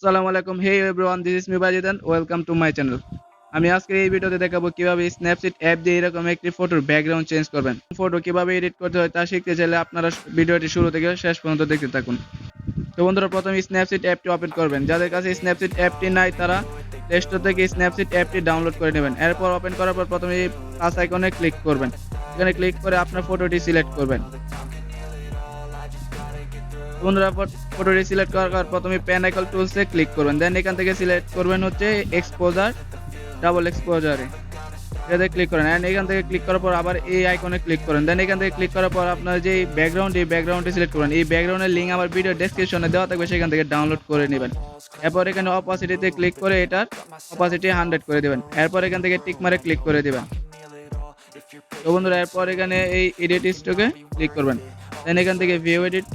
আসসালামু আলাইকুম। Hey everyone, this is me Bayezid and welcome to my channel. আমি আজকে এই ভিডিওতে দেখাবো কিভাবে স্ন্যাপসিড অ্যাপ দিয়ে এরকম একটি ফটোর ব্যাকগ্রাউন্ড চেঞ্জ করবেন। ফটো কিভাবে এডিট করতে হয় তা শিখতে চাইলে আপনারা ভিডিওটি শুরু থেকে শেষ পর্যন্ত দেখতে থাকুন। তো বন্ধুরা, প্রথমে স্ন্যাপসিড অ্যাপটি ওপেন করবেন। যাদের কাছে স্ন্যাপসিড অ্যাপটি নাই তারা প্লে স্টোর থেকে স্ন্যাপসিড অ্যাপটি ডাউনলোড করে নেবেন। এরপর ওপেন করার পর প্রথমে এই প্লাস আইকনে ক্লিক করবেন। এখানে ক্লিক করে আপনার ফটোটি সিলেক্ট করবেন। বন্ধুরা, ফটোটি সিলেক্ট করার পর প্রথমে পেন আইকন টুলসে ক্লিক করবেন। দেন এখান থেকে সিলেক্ট করবেন হচ্ছে এক্সপোজার, ডাবল এক্সপোজারে এটাতে ক্লিক করেন। এন্ড এখান থেকে ক্লিক করার পর আবার এই আইকনে ক্লিক করেন। দেন এখান থেকে ক্লিক করার পর আপনার যে ব্যাকগ্রাউন্ড, এই ব্যাকগ্রাউন্ডটি সিলেক্ট করবেন। এই ব্যাকগ্রাউন্ডের লিঙ্ক আমার ভিডিও ডেসক্রিপশনে দেওয়া থাকবে, সেখান থেকে ডাউনলোড করে নেবেন। এরপর এখানে অপাসিটিতে ক্লিক করে এটার অপাসিটি 100 করে দেবেন। এরপর এখান থেকে টিক মারে ক্লিক করে দেবেন। তো বন্ধুরা, এরপর এখানে এই এডিট স্টকে ক্লিক করবেন। দেন এখান থেকে ভিউ এডিট,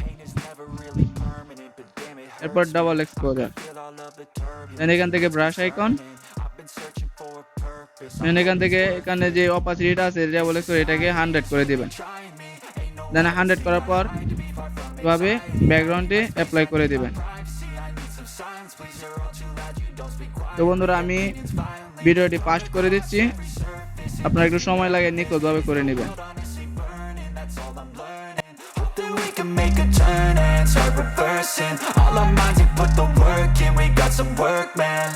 এরপর ডাবল এক্সপোজার, দেন এখান থেকে ব্রাশ আইকন, দেন এখান থেকে এখানে যে অপাসিটিটা আছে ডাবল এক্সপোজার এটাকে 100 করে দিবেন। দেন 100 করার পর এভাবে ব্যাকগ্রাউন্ডে অ্যাপ্লাই করে দিবেন। তো বন্ধুরা, আমি ভিডিওটি ফাস্ট করে দিচ্ছি, আপনার একটু সময় লাগে, নিখুঁতভাবে করে নেবেন। Make a turn and start reversing all our minds, we put the work in, we got some work, man.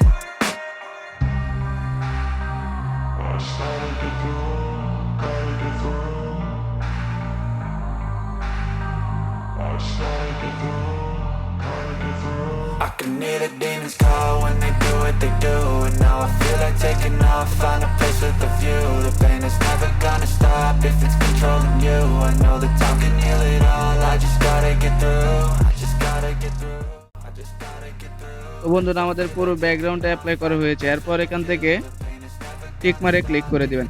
I can hear the demons call when they do what they do, and now I feel like taking off, find a place with a view. The pain is never gonna stop if it's controlling you. I know that time can heal it all, I just gotta get through. I just gotta get through. I just gotta get through. তো বন্ধুরা, আমাদের পুরো ব্যাকগ্রাউন্ডটা apply করা হয়েছে। এরপর এখান থেকে টিক মারে ক্লিক করে দিবেন।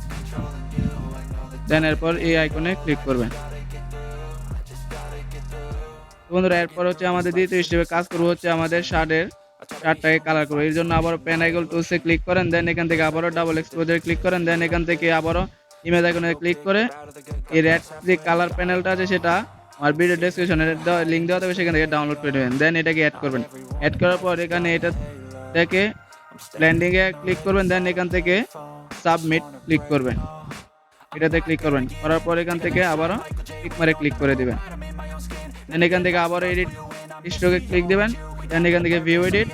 দেন এরপর এই আইকনে ক্লিক করবেন। বন্ধুরা, এরপর হচ্ছে আমাদের দ্বিতীয় স্টেপে কাজ করবো হচ্ছে আমাদের শার্টটাকে কালার করবো। এর জন্য আবারও পেন আইকন টুলসে ক্লিক করেন। দেন এখান থেকে আবারও ডাবল এক্সপোজারে ক্লিক করেন। দেন এখান থেকে আবারও ইমেজ আইকনে ক্লিক করে এই রেড যে কালার প্যানেলটা আছে সেটা আমার ভিডিও ডেসক্রিপশনে লিঙ্ক দেওয়া থাকবে, সেখান থেকে ডাউনলোড করে নেবেন। দেন এটাকে অ্যাড করবেন। অ্যাড করার পর এখানে এটা থেকে ব্লেন্ডিংয়ে ক্লিক করবেন। দেন এখান থেকে সাবমিট ক্লিক করবেন, এটাতে ক্লিক করবেন। করার পর এখান থেকে আবারও টিক মারে ক্লিক করে দিবেন। দেন এখান থেকে আবারও এডিট স্ট্রোকে ক্লিক দিবেন। দেন এখান থেকে ভিউ এডিট,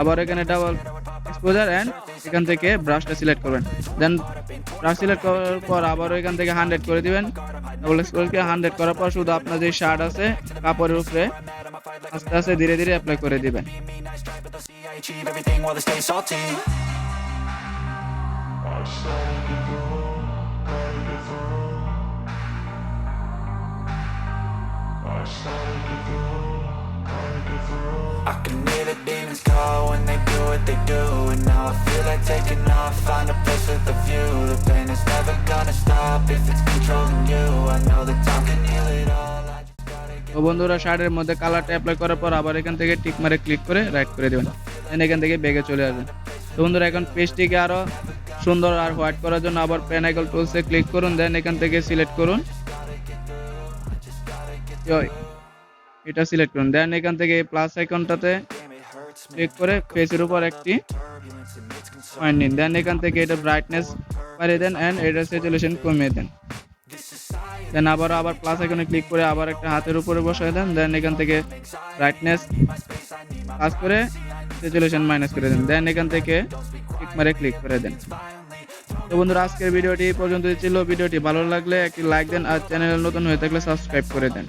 আবার এখানে ডাবল এক্সপোজার অ্যান্ড এখান থেকে ব্রাশটা সিলেক্ট করবেন। দেন ব্রাশ সিলেক্ট করার পর আবারও এখান থেকে 100 করে দিবেন। ডাবল এক্সপোজারকে 100 করার পর শুধু আপনার যে শার্ট আছে কাপড়ের উপরে আস্তে আস্তে ধীরে ধীরে অ্যাপ্লাই করে দিবেন। Everything while they stay salty. I can hear the demons call when they do what they do, and now I feel like taking off, find a place with a view. The pain is never gonna stop if it's controlling you. I know that time can heal it all. I just gotta get. তো বন্ধুরা, শার্টের মধ্যে কালারটা apply করার পর আবার এখান থেকে টিক মারে ক্লিক করে রাইট করে দেবেন। দেন এখান থেকে ব্যাগে চলে আসবেন। তো বন্ধুরা, এখন পেজটিকে আরো সুন্দর আর হোয়াইট করার জন্য আবার পেন আইকন টুলসে ক্লিক করুন। দেন এখান থেকে সিলেক্ট করুন, এটা সিলেক্ট করুন। দেন এখান থেকে প্লাস আইকনটাতে ক্লিক করে ফেসের উপর একটি পয়েন্ট নিন। দেন এখান থেকে এটা ব্রাইটনেস বাড়িয়ে দেন এন্ড এটা স্যাচুরেশন কমিয়ে দেন। দেন আবার প্লাস আইকনে ক্লিক করে আবার একটা হাতের উপরে বসায় দেন। দেন এখান থেকে ব্রাইটনেস কাজ করে স্যাচুরেশন মাইনাস করে দেন। দেন এখান থেকে ক্লিক মারে ক্লিক করে দেন। তো বন্ধুরা, আজকের ভিডিওটি এই পর্যন্তই ছিল। ভিডিওটি ভালো লাগলে একটি লাইক দেন আর চ্যানেলে নতুন হয়ে থাকলে সাবস্ক্রাইব করে দেন।